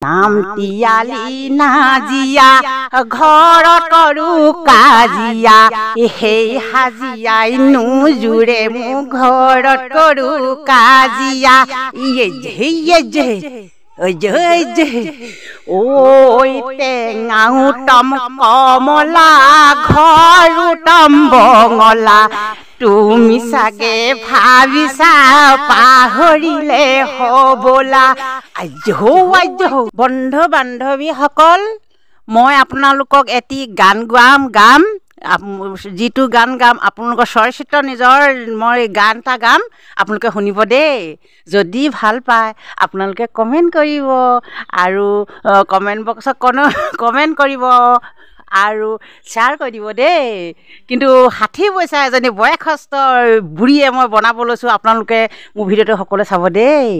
নাম তিয়ালি নাজিয়া ঘৰত কৰো কাজিয়া সেই হাজিয়াই নোজোৰে মোৰ ঘৰত কৰো কাজিয়া ঐ টেঙাও টম কমলা ঘৰো টম বঙলা তুমি চাগে ভাবিছা পাহৰিলে হবলা। বন্ধু বান্ধৱীসকল, মই আপোনালোকক এটি গান গাম যিটো গান গাম আপোনালোকৰ স্বৰচিত্ৰ নিজৰ মই গান এটা গাম, আপোনালোকে শুনিব দেই। যদি ভাল পায় আপোনালোকে কমেণ্ট কৰিব আৰু কমেণ্ট বক্সত কমেণ্ট কৰিব আৰু শ্বেয়াৰ কৰি দিব দেই। কিন্তু 60 বছৰ এজনী বয়সস্থ বুঢ়ীয়ে মই বনাব লৈছোঁ, আপোনালোকে মোৰ ভিডিঅ'টো সকলোৱে চাব দেই।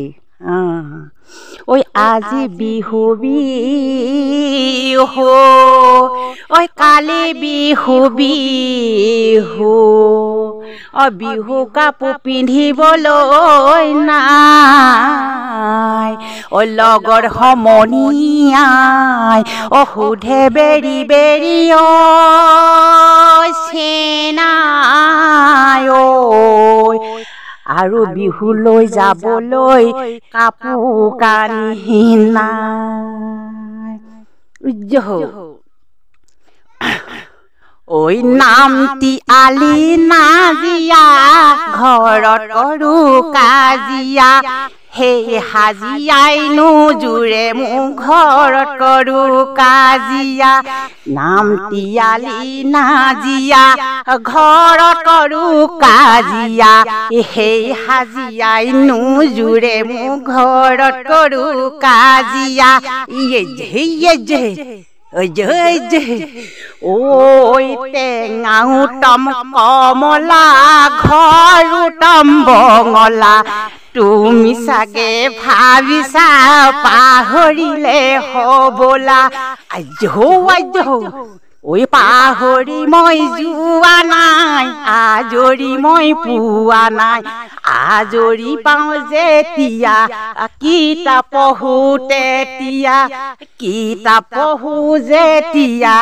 ঐ আজি বিহু ঐ কালি বিহু বিহু কাপোৰ পিন্ধিবলৈ নাই লগৰ সমনীয়াই সোধে বেৰি বেৰি চেনাই আৰু বিহুলৈ যাবলৈ কাপোৰ কানি নাই। ঐ নাম তিয়ালি নাজিয়া ঘৰত কৰো কাজিয়া সেই হাজিয়াই নোজোৰে মোৰ ঘৰত কৰো কাজিয়া। নাম তিয়ালি নাজিয়া ঘৰত কৰো কাজিয়া সেই হাজিয়াই নোজোৰে মোৰ ঘৰত কৰো কাজিয়া। ঐ টেঙাও টম কমলা ঘৰো টম বঙলা তুমি চাগে ভাবিছা পাহৰিলে হবলা। ঐ পাহৰি মই যোৱা নাই, আজৰি মই পোৱা নাই, আজৰি পাওঁ যেতিয়া কিতাপ পঢ়ো তেতিয়া, কিতাপ পঢ়ো যেতিয়া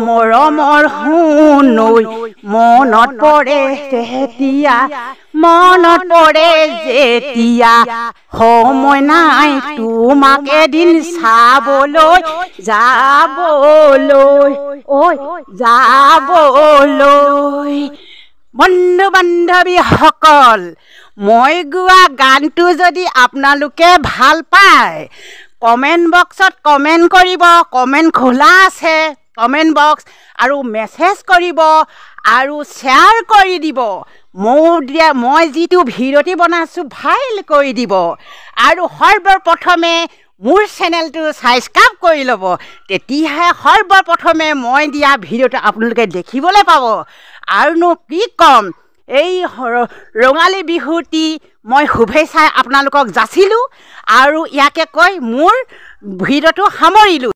মৰমৰ শুনৈ মনত পৰে তেতিয়া, মনত পৰে যেতিয়া সময় নাই তোমাক এদিন চাবলৈ যাবলৈ। বন্ধু বান্ধৱীসকল, মই গোৱা গানটো যদি আপোনালোকে ভাল পায় কমেণ্ট বক্সত কমেণ্ট কৰিব, কমেণ্ট খোলা আছে কমেণ্ট বক্স, আৰু মেছেজ কৰিব আৰু শ্বেয়াৰ কৰি দিব। মই যিটো ভিডিঅ'টি বনাইছোঁ ভাইৰেল কৰি দিব আৰু সৰ্বপ্ৰথমে মোৰ চেনেলটো ছাবস্ক্ৰাইব কৰি ল'ব, তেতিয়াহে সৰ্বপ্ৰথমে মই দিয়া ভিডিঅ'টো আপোনালোকে দেখিবলৈ পাব। আৰুনো কি ক'ম, এই ৰঙালী বিহুটি মই শুভেচ্ছাই আপোনালোকক যাচিলোঁ আৰু ইয়াকে কৈ মোৰ ভিডিঅ'টো সামৰিলোঁ।